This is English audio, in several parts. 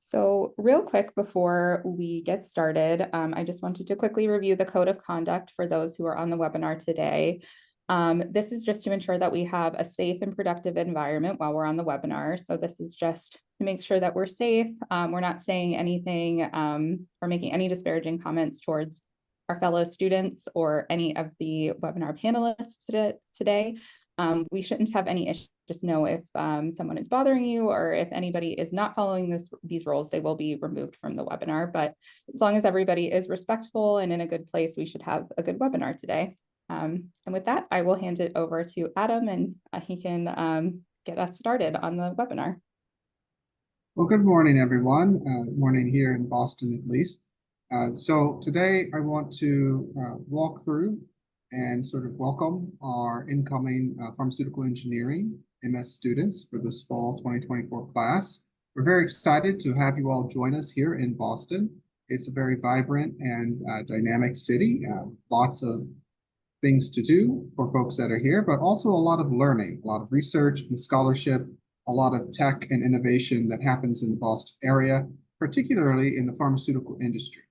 So real quick before we get started, I just wanted to quickly review the code of conduct for those who are on the webinar today. This is just to ensure that we have a safe and productive environment while we're on the webinar. So this is just to make sure that we're safe. We're not saying anything or making any disparaging comments towards our fellow students or any of the webinar panelists today. We shouldn't have any issues. Just know if someone is bothering you or if anybody is not following these rules, they will be removed from the webinar. But as long as everybody is respectful and in a good place, we should have a good webinar today. And with that, I will hand it over to Adam and he can get us started on the webinar. Well, good morning, everyone. Morning here in Boston, at least. So today I want to walk through and sort of welcome our incoming pharmaceutical engineering MS students for this fall 2024 class. We're very excited to have you all join us here in Boston. It's a very vibrant and dynamic city, lots of things to do for folks that are here, but also a lot of learning, a lot of research and scholarship, a lot of tech and innovation that happens in the Boston area, particularly in the pharmaceutical industry.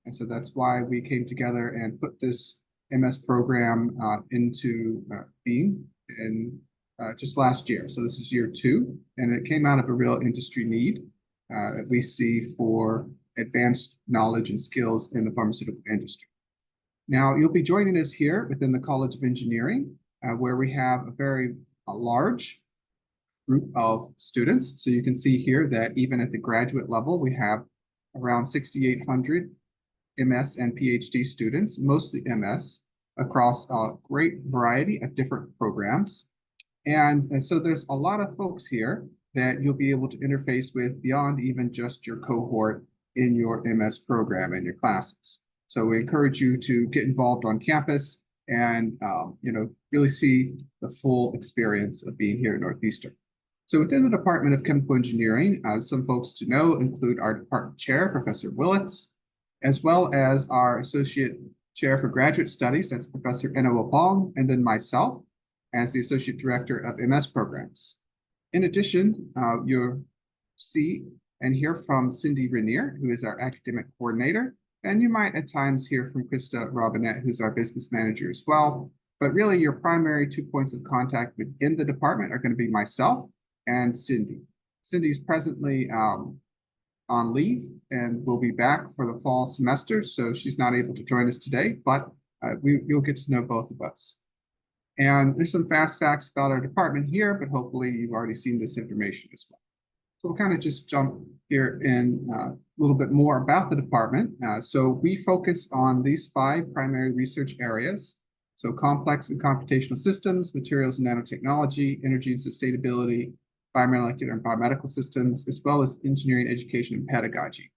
And so that's why we came together and put this MS program into being in just last year. So this is year 2, and it came out of a real industry need that we see for advanced knowledge and skills in the pharmaceutical industry. Now, you'll be joining us here within the College of Engineering, where we have a very large group of students. So you can see here that even at the graduate level, we have around 6,800 MS and PhD students, mostly MS, across a great variety of different programs. And so there's a lot of folks here that you'll be able to interface with beyond even just your cohort in your MS program and your classes. So we encourage you to get involved on campus and really see the full experience of being here at Northeastern. So within the Department of Chemical Engineering, some folks to know include our department chair, Professor Willits, as well as our associate chair for graduate studies, that's Professor Eno Apong, and then myself as the associate director of MS programs. In addition, you'll see and hear from Cindy Rainier, who is our academic coordinator, and you might at times hear from Krista Robinette, who's our business manager as well. But really, your primary 2 points of contact within the department are going to be myself and Cindy. Cindy's presently on leave and will be back for the fall semester, so she's not able to join us today, but you'll get to know both of us. And there's some fast facts about our department here, but hopefully you've already seen this information as well. So we'll kind of just jump here in a little bit more about the department. So we focus on these 5 primary research areas. So complex and computational systems, materials and nanotechnology, energy and sustainability, biomolecular and biomedical systems, as well as engineering, education, and pedagogy.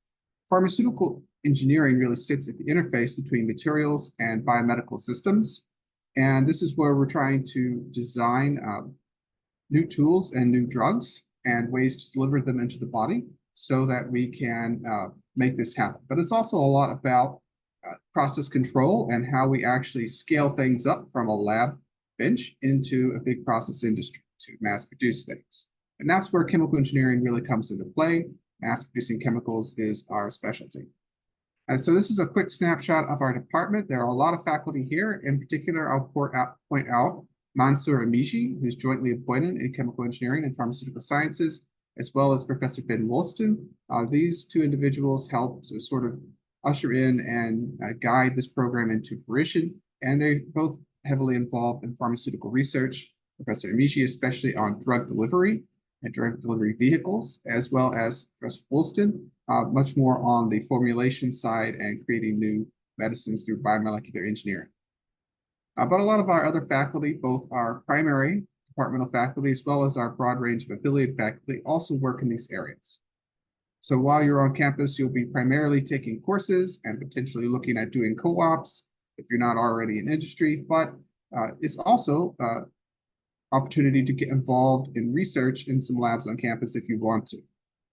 Pharmaceutical engineering really sits at the interface between materials and biomedical systems. And this is where we're trying to design new tools and new drugs and ways to deliver them into the body so that we can make this happen. But it's also a lot about process control and how we actually scale things up from a lab bench into a big process industry to mass produce things. And that's where chemical engineering really comes into play. Mass producing chemicals is our specialty. And so this is a quick snapshot of our department. There are a lot of faculty here. In particular, I'll point out Mansour Amiji, who's jointly appointed in chemical engineering and pharmaceutical sciences, as well as Professor Ben Woolston. These 2 individuals helped to sort of usher in and guide this program into fruition. And they're both heavily involved in pharmaceutical research. Professor Amiji, especially on drug delivery and drug delivery vehicles, as well as Professor Woolston, much more on the formulation side and creating new medicines through biomolecular engineering. But a lot of our other faculty, both our primary departmental faculty as well as our broad range of affiliated faculty, also work in these areas. So while you're on campus, you'll be primarily taking courses and potentially looking at doing co-ops if you're not already in industry, but it's also opportunity to get involved in research in some labs on campus if you want to.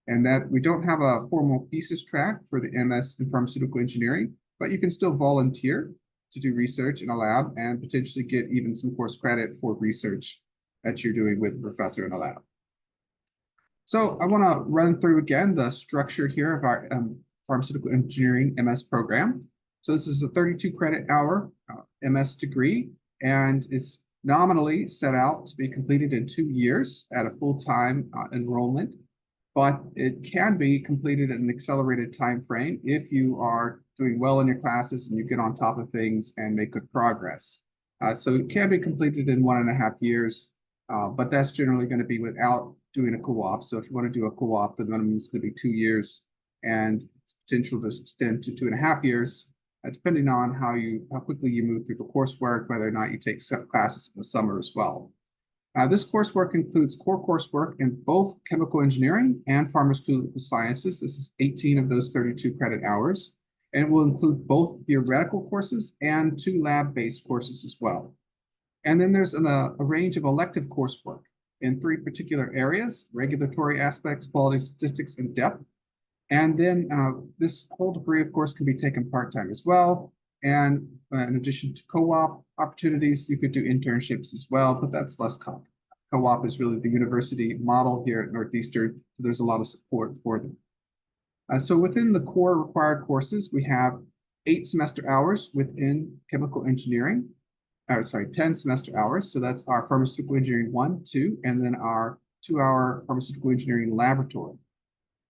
And that we don't have a formal thesis track for the MS in pharmaceutical engineering, but you can still volunteer to do research in a lab and potentially get even some course credit for research that you're doing with a professor in a lab. So I want to run through again the structure here of our pharmaceutical engineering MS program. So this is a 32 credit hour MS degree, and it's nominally set out to be completed in 2 years at a full-time enrollment, but it can be completed in an accelerated time frame if you are doing well in your classes and you get on top of things and make good progress. So it can be completed in 1.5 years, but that's generally going to be without doing a co-op. So if you want to do a co-op, the minimum is going to be 2 years, and it's potential to extend to 2.5 years, depending on how quickly you move through the coursework, whether or not you take classes in the summer as well. This coursework includes core coursework in both chemical engineering and pharmaceutical sciences. This is 18 of those 32 credit hours, and it will include both theoretical courses and 2 lab-based courses as well. And then there's a range of elective coursework in 3 particular areas: regulatory aspects, quality statistics, and depth. And then this whole degree, of course, can be taken part-time as well. And in addition to co-op opportunities, you could do internships as well, but that's less common. Co-op is really the university model here at Northeastern, so there's a lot of support for them. So within the core required courses, we have 8 semester hours within chemical engineering. 10 semester hours. So that's our pharmaceutical engineering 1, 2, and then our 2-hour pharmaceutical engineering laboratory.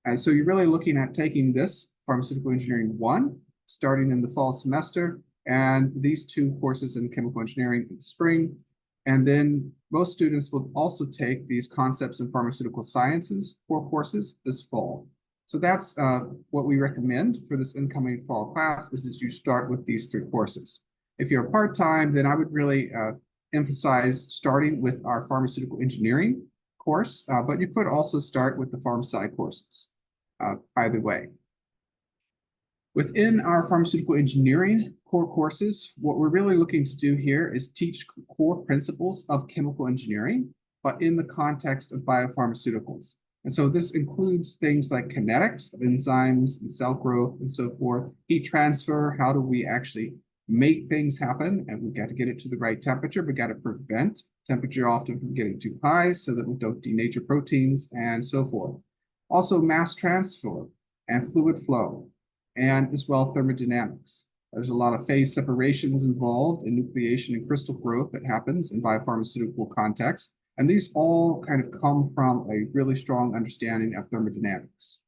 And so you're really looking at taking this pharmaceutical engineering 1, starting in the fall semester, and these 2 courses in chemical engineering in the spring. And then most students will also take these concepts in pharmaceutical sciences 4 courses this fall. So that's what we recommend for this incoming fall class, is that you start with these 3 courses. If you're part-time, then I would really emphasize starting with our pharmaceutical engineering course, but you could also start with the pharm sci courses, either way. Within our pharmaceutical engineering core courses, what we're really looking to do here is teach core principles of chemical engineering, but in the context of biopharmaceuticals. And so this includes things like kinetics of enzymes and cell growth and so forth, heat transfer, how do we actually make things happen, and we've got to get it to the right temperature. We've got to prevent temperature often from getting too high so that we don't denature proteins and so forth. Also mass transfer and fluid flow, and as well thermodynamics. There's a lot of phase separations involved in nucleation and crystal growth that happens in biopharmaceutical context, and these all kind of come from a really strong understanding of thermodynamics.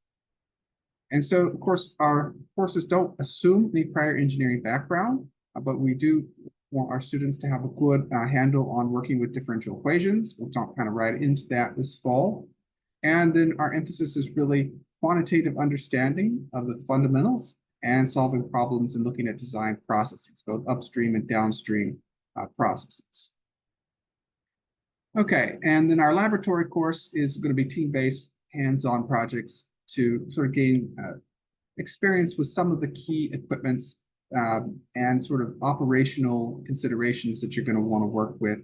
And so, of course, our courses don't assume any prior engineering background, but we do want our students to have a good handle on working with differential equations. We'll jump kind of right into that this fall. And then our emphasis is really quantitative understanding of the fundamentals and solving problems and looking at design processes, both upstream and downstream processes. Okay, and then our laboratory course is going to be team-based, hands-on projects to sort of gain experience with some of the key equipments and sort of operational considerations that you're going to want to work with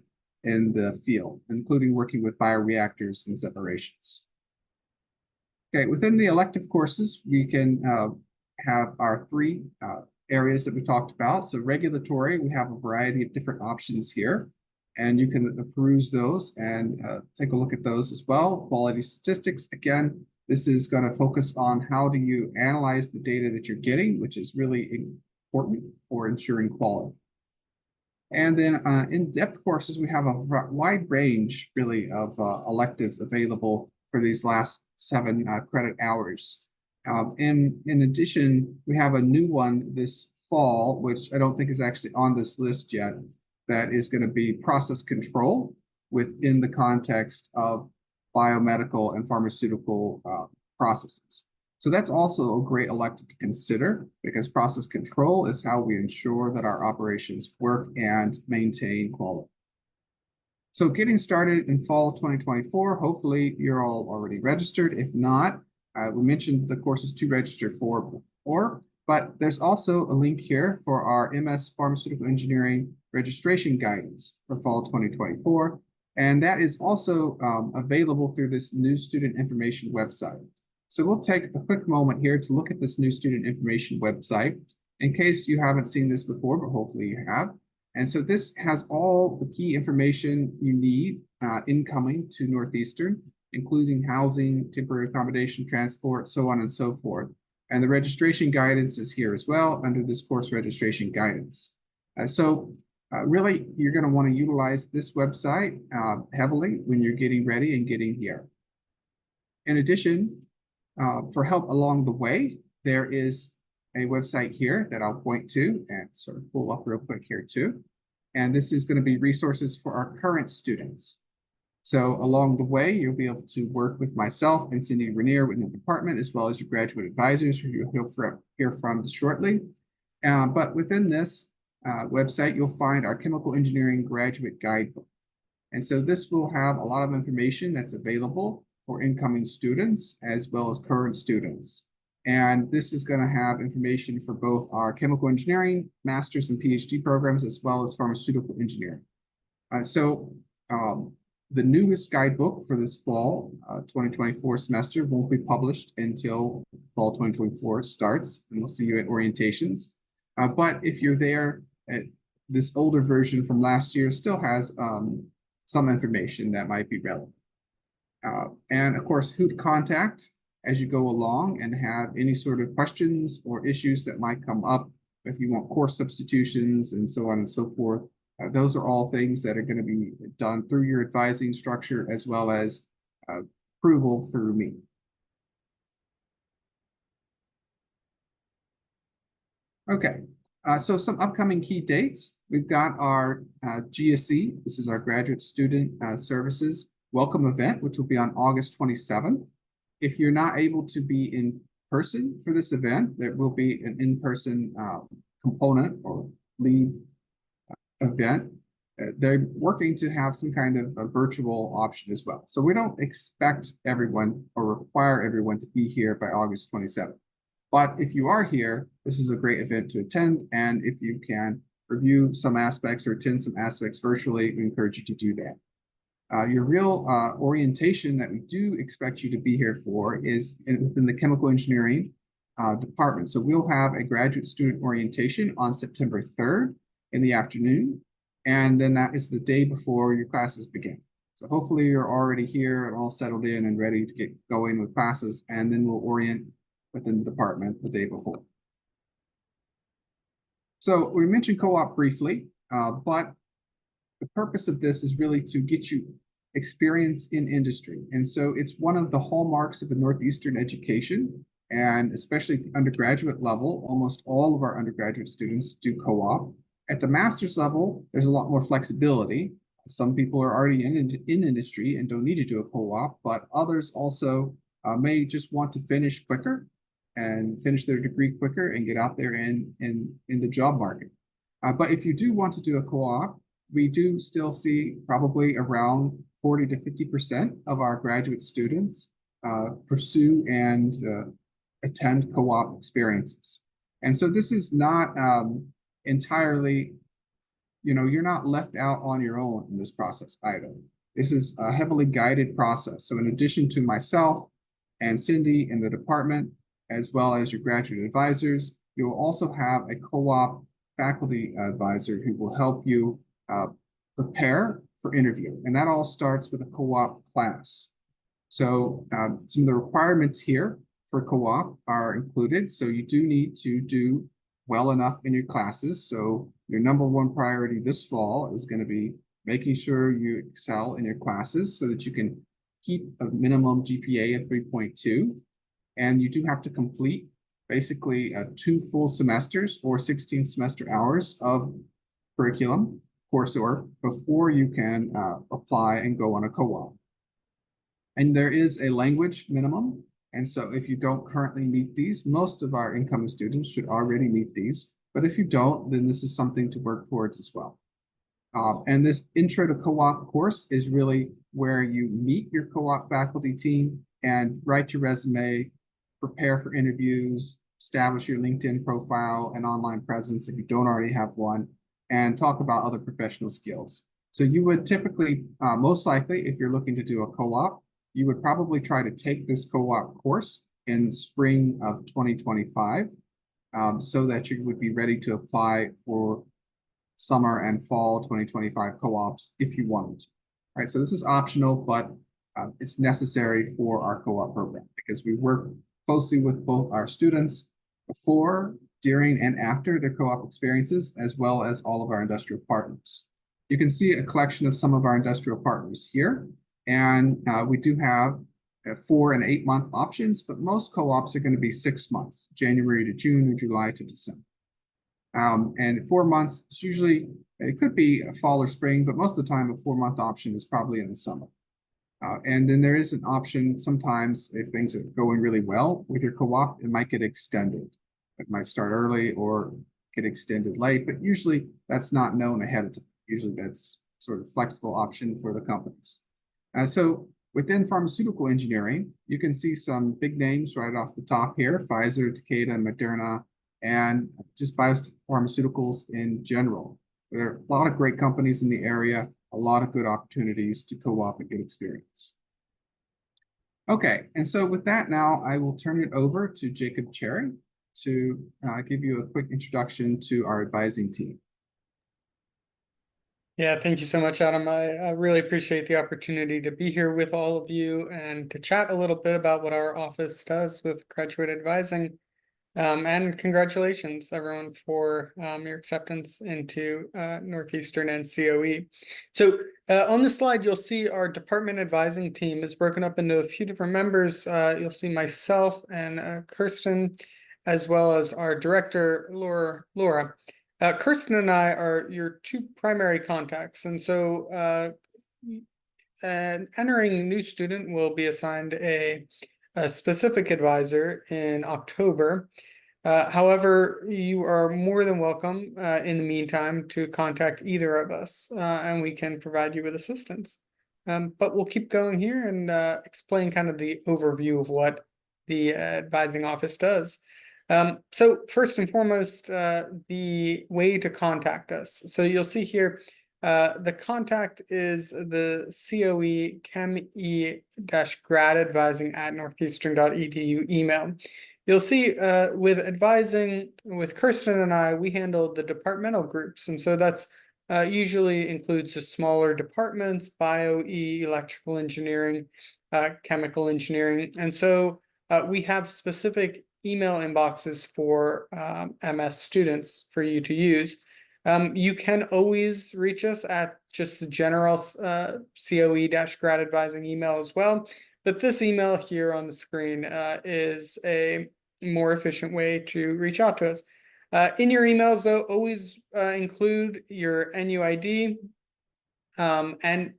in the field, including working with bioreactors and separations. Okay, within the elective courses, we can have our 3 areas that we talked about. So regulatory, we have a variety of different options here, and you can peruse those and take a look at those as well. Quality statistics, again, this is going to focus on how do you analyze the data that you're getting, which is really important for ensuring quality. And then in-depth courses, we have a wide range, really, of electives available for these last 7 credit hours. In addition, we have a new one this fall, which I don't think is actually on this list yet, that is going to be process control within the context of biomedical and pharmaceutical processes. So that's also a great elective to consider, because process control is how we ensure that our operations work and maintain quality. So getting started in fall 2024, hopefully you're all already registered. If not, we mentioned the courses to register for before, but there's also a link here for our MS Pharmaceutical Engineering registration guidance for fall 2024. And that is also available through this new student information website. So we'll take a quick moment here to look at this new student information website in case you haven't seen this before, but hopefully you have. And so this has all the key information you need incoming to Northeastern including housing, temporary accommodation, transport, so on and so forth. And the registration guidance is here as well under this course registration guidance. Really, you're going to want to utilize this website heavily when you're getting ready and getting here. In addition, for help along the way, there is a website here that I'll point to and sort of pull up real quick here too. And this is going to be resources for our current students. So along the way, you'll be able to work with myself and Cindy Rainier within the department, as well as your graduate advisors who you'll hear from shortly. But within this website, you'll find our chemical engineering graduate guidebook. And so this will have a lot of information that's available for incoming students as well as current students. And this is going to have information for both our chemical engineering, master's and PhD programs, as well as pharmaceutical engineering. The newest guidebook for this fall 2024 semester won't be published until fall 2024 starts, and we'll see you at orientations. But if you're there, this older version from last year still has some information that might be relevant. And of course, who to contact as you go along and have any sort of questions or issues that might come up if you want course substitutions and so on and so forth. Those are all things that are going to be done through your advising structure as well as approval through me. Okay, so some upcoming key dates. We've got our GSE, this is our Graduate Student Services Welcome event, which will be on August 27th. If you're not able to be in person for this event, there will be an in-person component or lead event. They're working to have some kind of a virtual option as well. So we don't expect everyone or require everyone to be here by August 27th. But if you are here, this is a great event to attend. And if you can review some aspects or attend some aspects virtually, we encourage you to do that. Your real orientation that we do expect you to be here for is within the chemical engineering department. So we'll have a graduate student orientation on September 3rd in the afternoon. And then that is the day before your classes begin. So hopefully you're already here and all settled in and ready to get going with classes. And then we'll orient within the department the day before. So we mentioned co-op briefly, but the purpose of this is really to get you experience in industry. And so it's one of the hallmarks of a Northeastern education, and especially at the undergraduate level, almost all of our undergraduate students do co-op. At the master's level, there's a lot more flexibility. Some people are already in industry and don't need to do a co-op, but others also may just want to finish quicker and finish their degree quicker and get out there in the job market. But if you do want to do a co-op, we do still see probably around 40 to 50% of our graduate students pursue and attend co-op experiences. And so this is not entirely, you're not left out on your own in this process either. This is a heavily guided process. So in addition to myself and Cindy in the department, as well as your graduate advisors, you will also have a co-op faculty advisor who will help you prepare for interview. And that all starts with a co-op class. So some of the requirements here for co-op are included. So you do need to do well enough in your classes. So your number one priority this fall is going to be making sure you excel in your classes so that you can keep a minimum GPA of 3.2. And you do have to complete basically 2 full semesters or 16 semester hours of curriculum coursework before you can apply and go on a co-op. And there is a language minimum. And so if you don't currently meet these, most of our incoming students should already meet these. But if you don't, then this is something to work towards as well. And this intro to co-op course is really where you meet your co-op faculty team and write your resume, prepare for interviews, establish your LinkedIn profile and online presence if you don't already have one, and talk about other professional skills. So you would typically, most likely, if you're looking to do a co-op, you would probably try to take this co-op course in the spring of 2025 so that you would be ready to apply for summer and fall 2025 co-ops if you wanted to. All right, so this is optional, but it's necessary for our co-op program because we work closely with both our students before, during, and after their co-op experiences, as well as all of our industrial partners. You can see a collection of some of our industrial partners here, and we do have 4 and 8 month options, but most co-ops are going to be 6 months, January to June or July to December. And 4 months, it's usually, it could be a fall or spring, but most of the time a 4-month option is probably in the summer. And then there is an option sometimes if things are going really well with your co-op, it might get extended. It might start early or get extended late, but usually that's not known ahead of time. Usually that's sort of flexible option for the companies. So within pharmaceutical engineering, you can see some big names right off the top here: Pfizer, Takeda, Moderna, and just biopharmaceuticals in general. There are a lot of great companies in the area, a lot of good opportunities to co-op and get experience. Okay, and so with that now, I will turn it over to Jacob Cherry to give you a quick introduction to our advising team. Yeah, thank you so much, Adam. I really appreciate the opportunity to be here with all of you and to chat a little bit about what our office does with graduate advising. And congratulations, everyone, for your acceptance into Northeastern and COE. So on the slide, you'll see our department advising team is broken up into a few different members. You'll see myself and Kirsten, as well as our director, Laura. Kirsten and I are your two primary contacts. And so an entering new student will be assigned a specific advisor in October. However, you are more than welcome in the meantime to contact either of us and we can provide you with assistance. But we'll keep going here and explain kind of the overview of what the advising office does. So first and foremost, the way to contact us. So you'll see here, the contact is the COE chem-grad-advising@northeastern.edu email. You'll see with advising with Kirsten and I, we handle the departmental groups. And so that's usually includes the smaller departments: bio-E, electrical engineering, chemical engineering. And so we have specific email inboxes for MS students for you to use. You can always reach us at just the general COE-grad advising email as well. But this email here on the screen is a more efficient way to reach out to us. In your emails, though, always include your NUID, and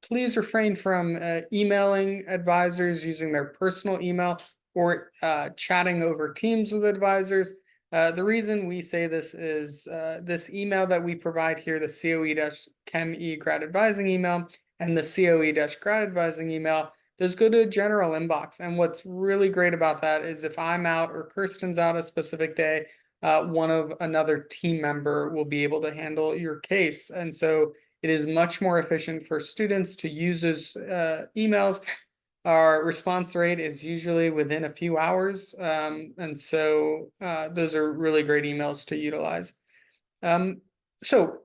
please refrain from emailing advisors using their personal email or chatting over Teams with advisors. The reason we say this is this email that we provide here, the COE-Chem-E-grad advising email and the COE-grad advising email, those go to a general inbox. And what's really great about that is if I'm out or Kirsten's out a specific day, one of another team member will be able to handle your case. And so it is much more efficient for students to use those emails. Our response rate is usually within a few hours. And so those are really great emails to utilize. So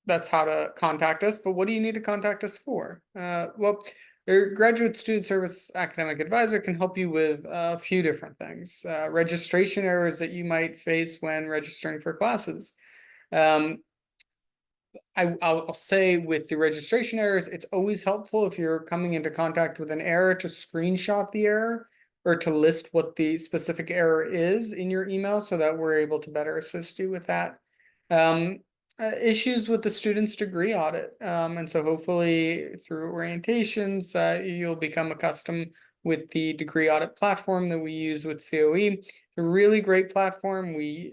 that's how to contact us. But what do you need to contact us for? Well, your graduate student service academic advisor can help you with a few different things. Registration errors that you might face when registering for classes. I'll say with the registration errors, it's always helpful if you're coming into contact with an error to screenshot the error or to list what the specific error is in your email so that we're able to better assist you with that. Issues with the student's degree audit. And so hopefully through orientations, you'll become accustomed with the degree audit platform that we use with COE. It's a really great platform. We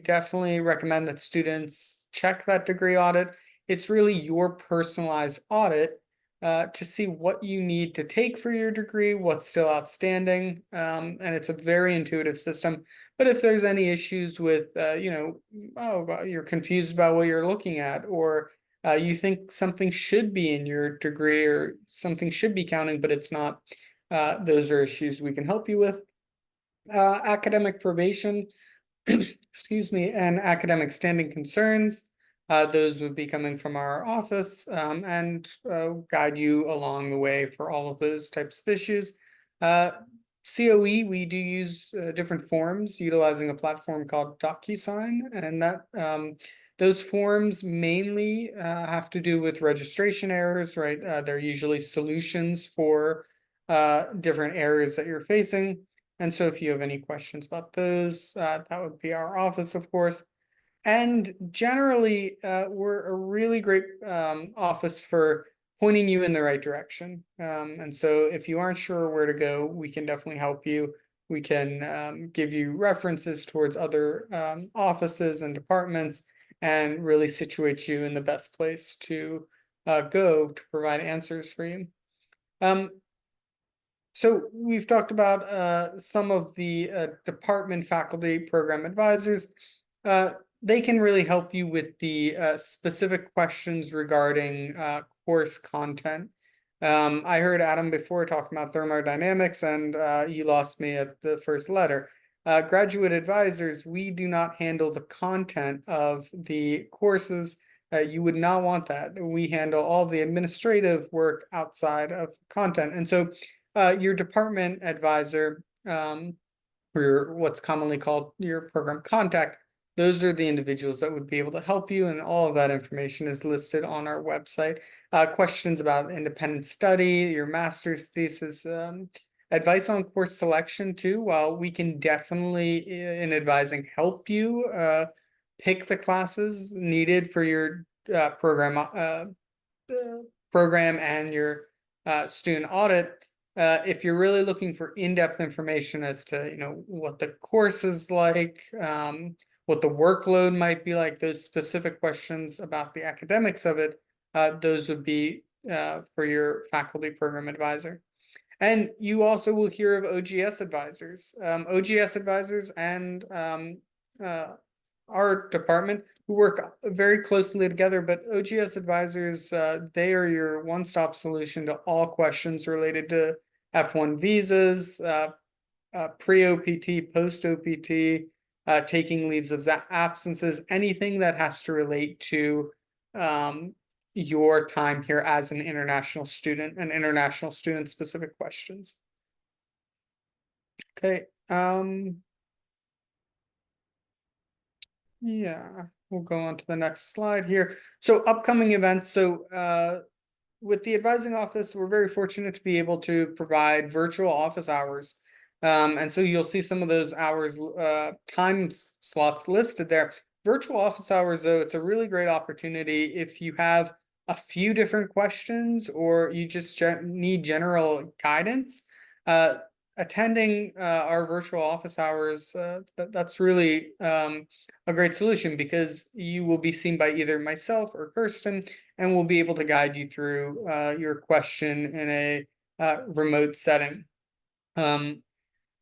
definitely recommend that students check that degree audit. It's really your personalized audit to see what you need to take for your degree, what's still outstanding, and it's a very intuitive system. But if there's any issues with, you're confused about what you're looking at, or you think something should be in your degree or something should be counting, but it's not, those are issues we can help you with. Academic probation, excuse me, and academic standing concerns. Those would be coming from our office and guide you along the way for all of those types of issues. COE, we do use different forms utilizing a platform called DocuSign, and that those forms mainly have to do with registration errors, right? They're usually solutions for different errors that you're facing. And so if you have any questions about those, that would be our office, of course. And generally, we're a really great office for pointing you in the right direction. And so if you aren't sure where to go, we can definitely help you. We can give you references towards other offices and departments and really situate you in the best place to go to provide answers for you. So we've talked about some of the department faculty program advisors. They can really help you with the specific questions regarding course content. I heard Adam before talking about thermodynamics, and you lost me at the first letter. Graduate advisors, we do not handle the content of the courses. You would not want that. We handle all the administrative work outside of content. And so your department advisor, or what's commonly called your program contact, those are the individuals that would be able to help you, and all of that information is listed on our website. Questions about independent study, your master's thesis, advice on course selection too. While we can definitely, in advising, help you pick the classes needed for your program and your student audit. If you're really looking for in-depth information as to what the course is like, what the workload might be like, those specific questions about the academics of it, those would be for your faculty program advisor. And you also will hear of OGS advisors. OGS advisors and our department, who work very closely together, but OGS advisors, they are your one-stop solution to all questions related to F1 visas, pre-OPT, post-OPT, taking leaves of absences, anything that has to relate to your time here as an international student and international student specific questions. Okay. Yeah, we'll go on to the next slide here. So upcoming events. So with the advising office, we're very fortunate to be able to provide virtual office hours. And so you'll see some of those hours, time slots listed there. Virtual office hours, though, it's a really great opportunity if you have a few different questions or you just need general guidance. Attending our virtual office hours, that's really a great solution, because you will be seen by either myself or Kirsten, and we'll be able to guide you through your question in a remote setting.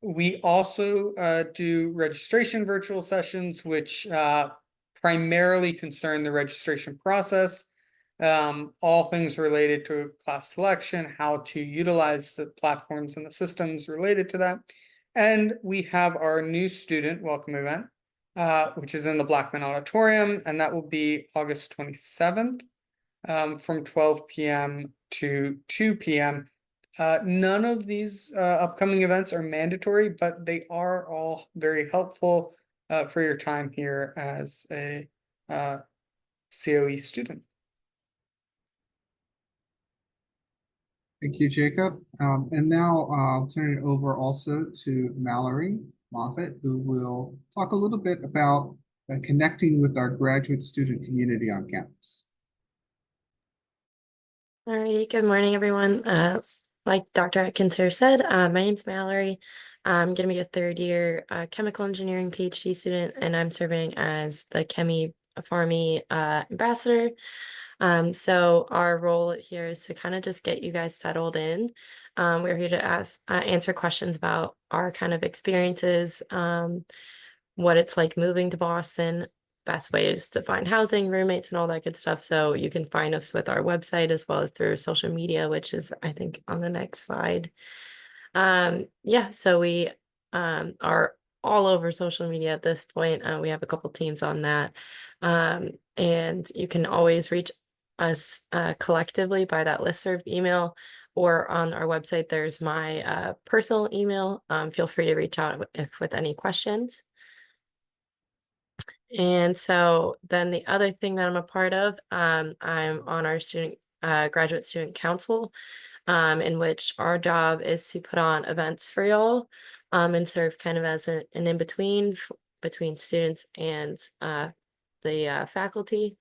We also do registration virtual sessions, which primarily concern the registration process, all things related to class selection, how to utilize the platforms and the systems related to that. And we have our new student welcome event, which is in the Blackman Auditorium, and that will be August 27th from 12 p.m. to 2 p.m. None of these upcoming events are mandatory, but they are all very helpful for your time here as a COE student. Thank you, Jacob. And now I'll turn it over also to Mallory Moffett, who will talk a little bit about connecting with our graduate student community on campus. All right, good morning, everyone. Like Dr. Atkinson said, my name's Mallory. I'm going to be a third-year chemical engineering PhD student, and I'm serving as the Chemi Pharmi ambassador. So our role here is to kind of just get you guys settled in. We're here to answer questions about our kind of experiences, what it's like moving to Boston, best ways to find housing, roommates, and all that good stuff. So you can find us with our website as well as through social media, which is, I think, on the next slide. Yeah, so we are all over social media at this point. We have a couple teams on that. And you can always reach us collectively by that listserv email, or on our website, there's my personal email. Feel free to reach out with any questions. And so then the other thing that I'm a part of, I'm on our graduate student council, in which our job is to put on events for y'all, and serve kind of as an in-between between students and the faculty.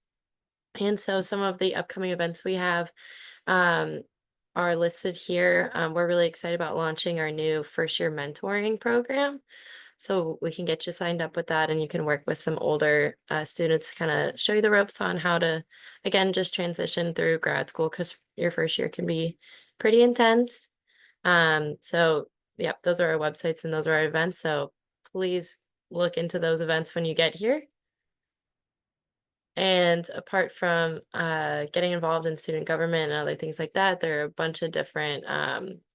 And so some of the upcoming events we have are listed here. We're really excited about launching our new first year mentoring program. So we can get you signed up with that, and you can work with some older students to kind of show you the ropes on how to, again, just transition through grad school, because your first year can be pretty intense. So yep, those are our websites and those are our events. So please look into those events when you get here. And apart from getting involved in student government and other things like that, there are a bunch of different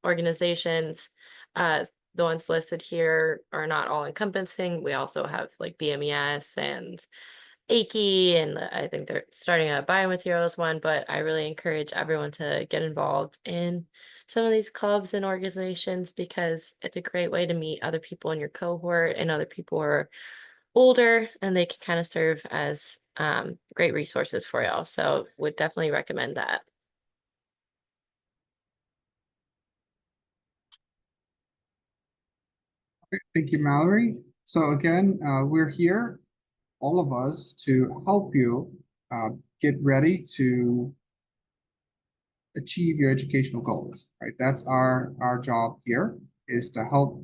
organizations. The ones listed here are not all encompassing. We also have like BMES and AICE, and I think they're starting a biomaterials one, but I really encourage everyone to get involved in some of these clubs and organizations, because it's a great way to meet other people in your cohort and other people who are older, and they can kind of serve as great resources for y'all. So would definitely recommend that. Thank you, Mallory. So again, we're here, all of us, to help you get ready to achieve your educational goals, right? That's our job here, is to help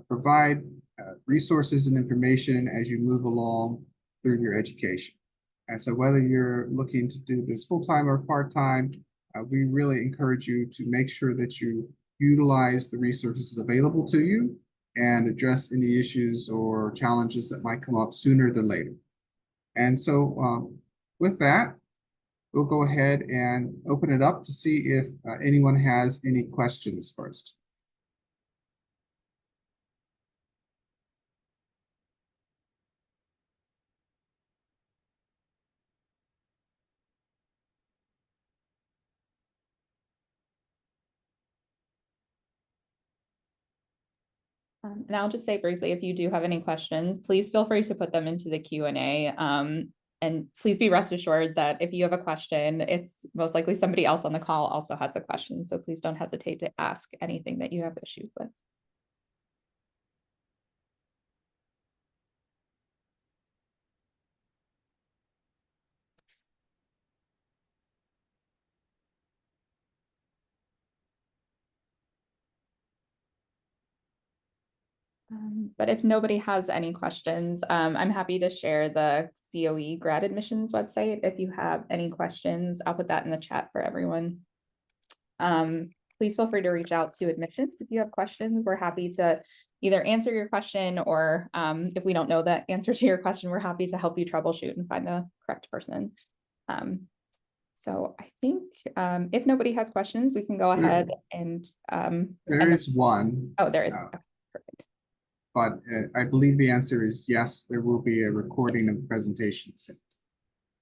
provide resources and information as you move along through your education. And so whether you're looking to do this full-time or part-time, we really encourage you to make sure that you utilize the resources available to you and address any issues or challenges that might come up sooner than later. And so with that, we'll go ahead and open it up to see if anyone has any questions first. And I'll just say briefly, if you do have any questions, please feel free to put them into the Q&A. And please be rest assured that if you have a question, it's most likely somebody else on the call also has a question. So please don't hesitate to ask anything that you have issues with. But if nobody has any questions, I'm happy to share the COE grad admissions website. If you have any questions, I'll put that in the chat for everyone. Please feel free to reach out to admissions if you have questions. We're happy to either answer your question, or if we don't know the answer to your question, we're happy to help you troubleshoot and find the correct person. So I think if nobody has questions, we can go ahead and there is one. Oh, there is. Okay, perfect. But I believe the answer is yes, there will be a recording of the presentation.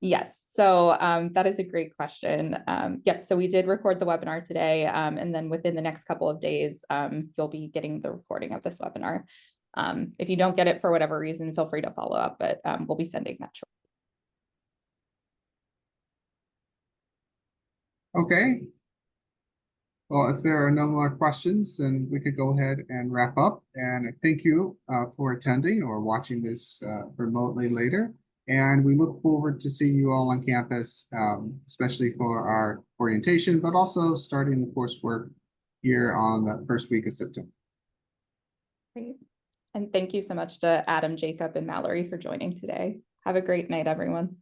Yes, so that is a great question. Yep, so we did record the webinar today, and then within the next couple of days, you'll be getting the recording of this webinar. If you don't get it for whatever reason, feel free to follow up, but we'll be sending that shortly. Okay. Well, if there are no more questions, then we could go ahead and wrap up. And thank you for attending or watching this remotely later. And we look forward to seeing you all on campus, especially for our orientation, but also starting the coursework here on the first week of September. Great. And thank you so much to Adam, Jacob, and Mallory for joining today. Have a great night, everyone.